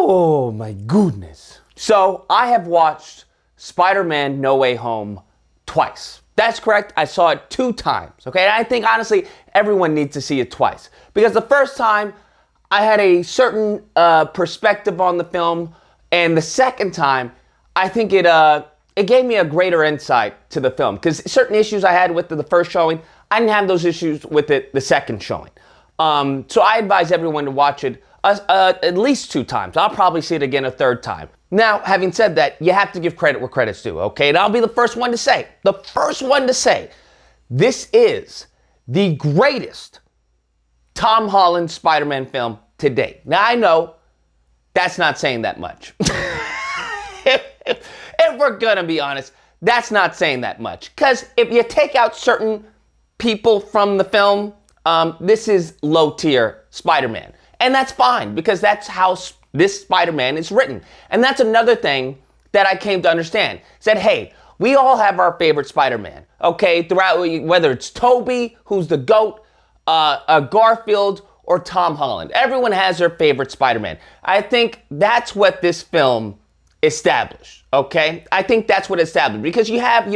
Oh my goodness. So I have watched Spider-Man No Way Home twice. That's correct. I saw it 2 times. Okay. And I think honestly, everyone needs to see it twice. Because the first time I had a certain perspective on the film. And the second time, I think it gave me a greater insight to the film. Because certain issues I had with the first showing, I didn't have those issues with it the second showing. So I advise everyone to watch it at least 2 times. I'll probably see it again a 3rd time. Now, having said that, you have to give credit where credit's due, okay? And I'll be the first one to say, this is the greatest Tom Holland Spider-Man film to date. Now, I know that's not saying that much. If we're gonna be honest, that's not saying that much. Because if you take out certain people from the film, this is low-tier Spider-Man. And that's fine, because that's how this Spider-Man is written. And that's another thing that I came to understand. Said, hey, we all have our favorite Spider-Man, okay? Throughout, whether it's Tobey, who's the GOAT, Garfield, or Tom Holland. Everyone has their favorite Spider-Man. I think that's what this film established, okay? I think that's what it established. Because you have,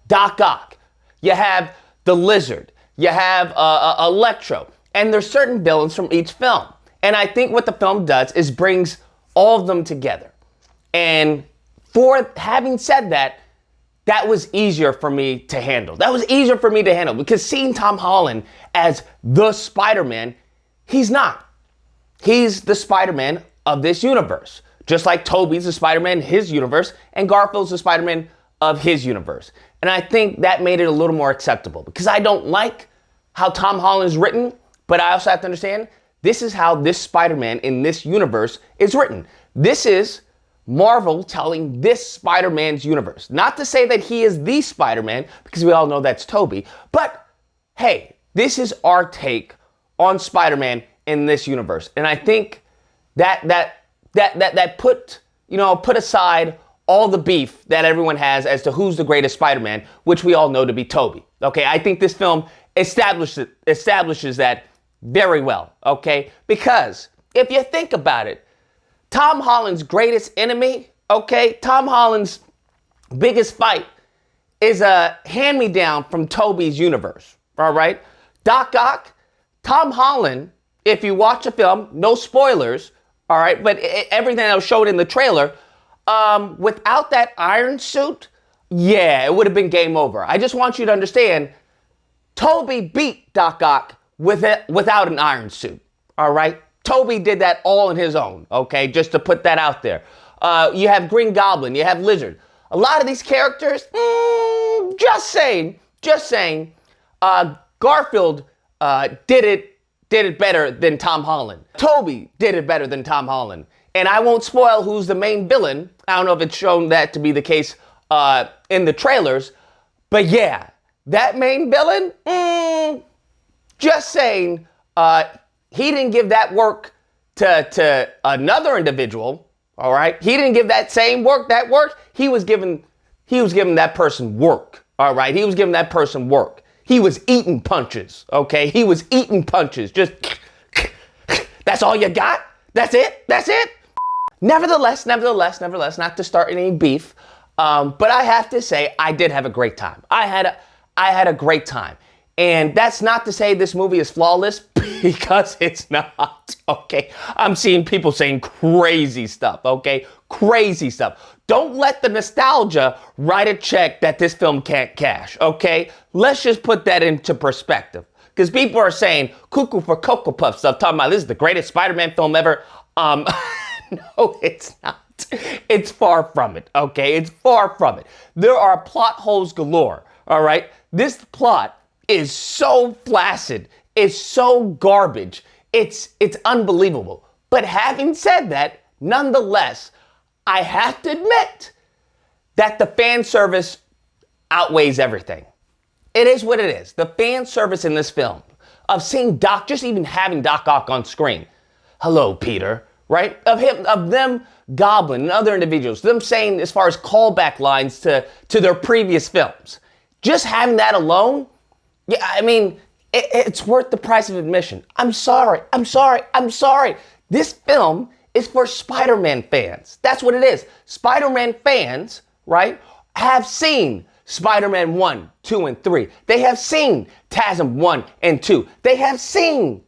Doc Ock. You have the Lizard. You have Electro. And there's certain villains from each film. And I think what the film does is brings all of them together. And for having said that, that was easier for me to handle. Because seeing Tom Holland as the Spider-Man, he's not. He's the Spider-Man of this universe. Just like Tobey's the Spider-Man in his universe, and Garfield's the Spider-Man of his universe. And I think that made it a little more acceptable. Because I don't like how Tom Holland is written, but I also have to understand this is how this Spider-Man in this universe is written. This is Marvel telling this Spider-Man's universe. Not to say that he is the Spider-Man, because we all know that's Tobey, but hey, this is our take on Spider-Man in this universe. And I think that put aside all the beef that everyone has as to who's the greatest Spider-Man, which we all know to be Tobey. Okay, I think this film establishes that very well, okay? Because if you think about it, Tom Holland's greatest enemy, okay, Tom Holland's biggest fight is a hand-me-down from Tobey's universe, all right? Doc Ock, Tom Holland, if you watch the film, no spoilers, all right, but everything that was showed in the trailer, without that iron suit, yeah, it would have been game over. I just want you to understand, Tobey beat Doc Ock without an iron suit, all right? Tobey did that all on his own, okay? Just to put that out there. You have Green Goblin, you have Lizard. A lot of these characters, just saying, Garfield did it better than Tom Holland. Tobey did it better than Tom Holland. And I won't spoil who's the main villain. I don't know if it's shown that to be the case in the trailers. But yeah, that main villain, just saying, he didn't give that work to another individual, all right? He didn't give that same work, he was giving that person work, all right? He was giving that person work. He was eating punches, okay? He was eating punches, just, that's all you got? That's it? Nevertheless, not to start any beef, but I have to say, I did have a great time. I had a great time. And that's not to say this movie is flawless, because it's not, okay? I'm seeing people saying crazy stuff, okay? Crazy stuff. Don't let the nostalgia write a check that this film can't cash, okay? Let's just put that into perspective. Because people are saying cuckoo for Cocoa Puff stuff, talking about this is the greatest Spider-Man film ever. No, it's not. It's far from it, okay? It's far from it. There are plot holes galore, all right? This plot is so flaccid, it's so garbage, it's unbelievable. But having said that, nonetheless, I have to admit that the fan service outweighs everything. It is what it is. The fan service in this film of seeing just even having Doc Ock on screen. Hello, Peter, right? Of them, Goblin and other individuals, them saying as far as callback lines to their previous films. Just having that alone, yeah, I mean, it's worth the price of admission. I'm sorry. This film is for Spider-Man fans. That's what it is. Spider-Man fans, right, have seen Spider-Man 1, 2, and 3. They have seen TASM 1 and 2. They have seen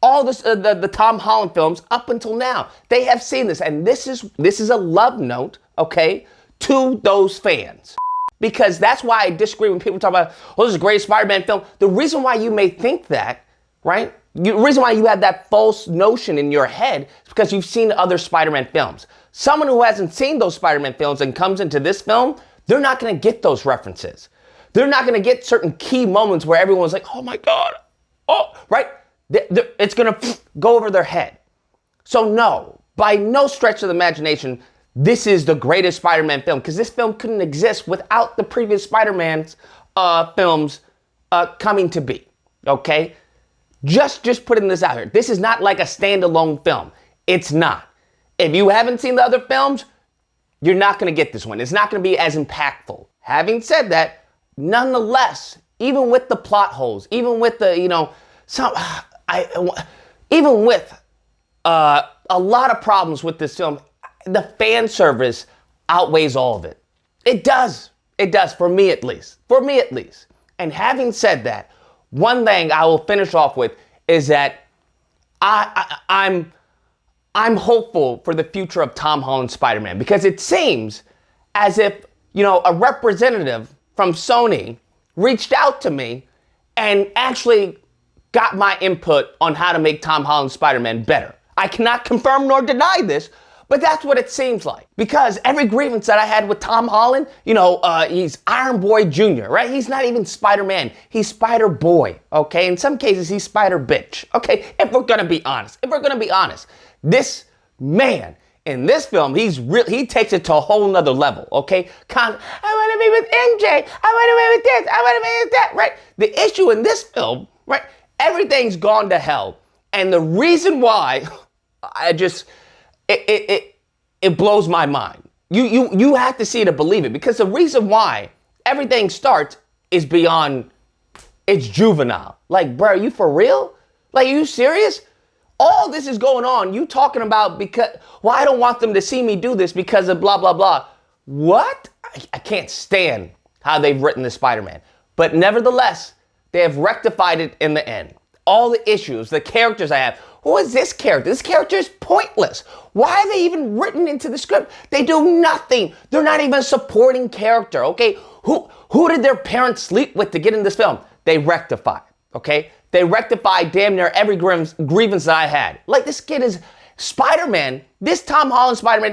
all this, the Tom Holland films up until now. They have seen this, and this is a love note, okay, to those fans. Because that's why I disagree when people talk about, oh, this is a great Spider-Man film. The reason why you may think that, right, the reason why you have that false notion in your head is because you've seen other Spider-Man films. Someone who hasn't seen those Spider-Man films and comes into this film, they're not going to get those references. They're not going to get certain key moments where everyone's like, oh my God, oh, right? It's going to go over their head. So no, by no stretch of the imagination, this is the greatest Spider-Man film, because this film couldn't exist without the previous Spider-Man's films coming to be, okay? Just putting this out here. This is not like a standalone film. It's not. If you haven't seen the other films, you're not going to get this one. It's not going to be as impactful. Having said that, nonetheless, even with the plot holes, even with the, even with a lot of problems with this film, the fan service outweighs all of it. It does. It does, for me at least. For me at least. And having said that, one thing I will finish off with is that I'm hopeful for the future of Tom Holland's Spider-Man, because it seems as if, a representative from Sony reached out to me and actually got my input on how to make Tom Holland's Spider-Man better. I cannot confirm nor deny this, but that's what it seems like. Because every grievance that I had with Tom Holland, he's Iron Boy Jr., right? He's not even Spider-Man. He's Spider-Boy, okay? In some cases, he's Spider-Bitch, okay? If we're gonna be honest. This man in this film, he takes it to a whole nother level, okay? I want to be with MJ. I want to be with this. I want to be with that, right? The issue in this film, right? Everything's gone to hell. And the reason why, it blows my mind. You have to see it to believe it, because the reason why everything starts is beyond, it's juvenile. Like, bro, are you for real? Like, are you serious? All this is going on, you talking about I don't want them to see me do this because of blah, blah, blah. What? I can't stand how they've written the Spider-Man. But nevertheless, they have rectified it in the end. All the issues, the characters I have. Who is this character? This character is pointless. Why are they even written into the script? They do nothing. They're not even a supporting character, okay? Who did their parents sleep with to get in this film? They rectified, okay? They rectified damn near every grievance that I had. Like, this kid is Spider-Man. This Tom Holland Spider-Man.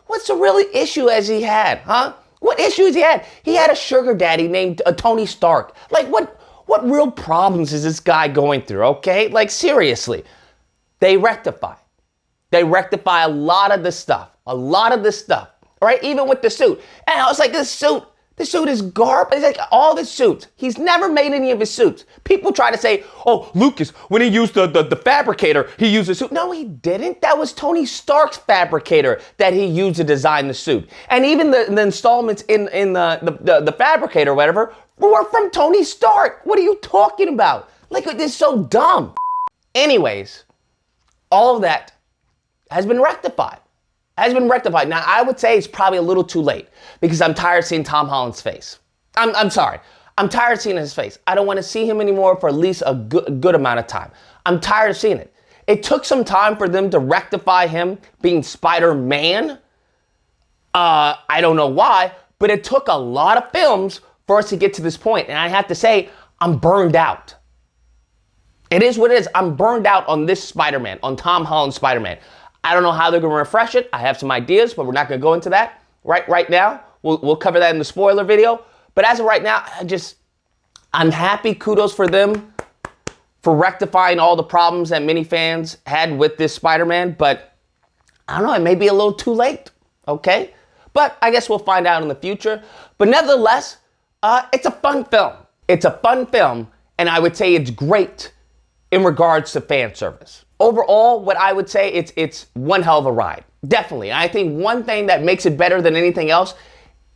What's the really issue as he had, huh? What issues he had? He had a sugar daddy named Tony Stark. Like, what real problems is this guy going through, okay? Like, seriously. They rectify. They rectify a lot of this stuff. Right? Even with the suit. And I was like, this suit is garbage. It's like all the suits. He's never made any of his suits. People try to say, oh, Lucas, when he used the fabricator, he used a suit. No, he didn't. That was Tony Stark's fabricator that he used to design the suit. And even the installments in the fabricator or whatever were from Tony Stark. What are you talking about? Like, this is so dumb. Anyways, all of that has been rectified. Now, I would say it's probably a little too late, because I'm tired of seeing Tom Holland's face. I'm sorry. I'm tired of seeing his face. I don't want to see him anymore for at least a good amount of time. I'm tired of seeing it. It took some time for them to rectify him being Spider-Man. I don't know why, but it took a lot of films for us to get to this point. And I have to say, I'm burned out. It is what it is. I'm burned out on this Spider-Man, on Tom Holland's Spider-Man. I don't know how they're going to refresh it. I have some ideas, but we're not going to go into that right now. We'll cover that in the spoiler video. But as of right now, I'm happy. Kudos for them for rectifying all the problems that many fans had with this Spider-Man. But I don't know, it may be a little too late, okay? But I guess we'll find out in the future. But nevertheless, it's a fun film. It's a fun film, and I would say it's great in regards to fan service. Overall, what I would say, it's one hell of a ride. Definitely. And I think one thing that makes it better than anything else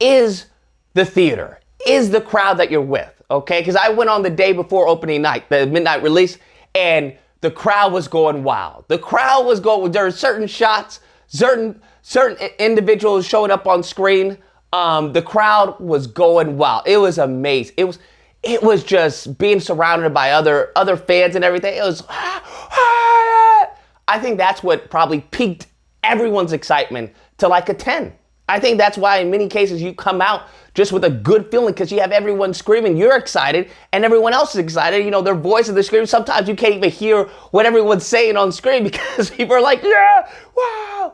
is the theater, is the crowd that you're with, okay? Because I went on the day before opening night, the midnight release, and the crowd was going wild. The crowd was going, there were certain shots, certain individuals showing up on screen. The crowd was going wild. It was amazing. It was just being surrounded by other fans and everything. It was, I think that's what probably piqued everyone's excitement to like a 10. I think that's why in many cases you come out just with a good feeling because you have everyone screaming. You're excited and everyone else is excited. You know, their voices, they're screaming. Sometimes you can't even hear what everyone's saying on screen because people are like, yeah, wow.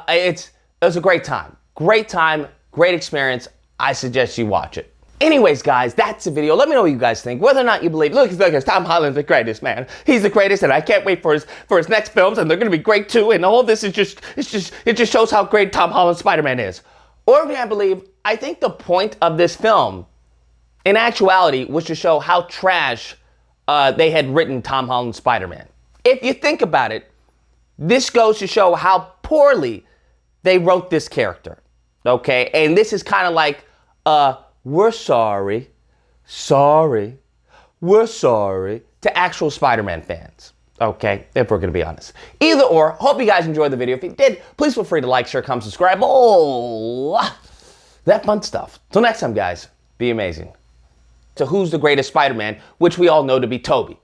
It was a great time. Great time, great experience. I suggest you watch it. Anyways, guys, that's the video. Let me know what you guys think. Whether or not you believe, look, Tom Holland's the greatest, man. He's the greatest, and I can't wait for his next films, and they're gonna be great too. And all this is it just shows how great Tom Holland's Spider-Man is. Or if you can't believe, I think the point of this film, in actuality, was to show how trash they had written Tom Holland's Spider-Man. If you think about it, this goes to show how poorly they wrote this character. Okay, and this is kind of like we're sorry, we're sorry to actual Spider-Man fans. Okay, if we're gonna be honest. Either or, hope you guys enjoyed the video. If you did, please feel free to like, share, comment, subscribe. Oh, that fun stuff. Till next time, guys, be amazing. So who's the greatest Spider-Man, which we all know to be Tobey.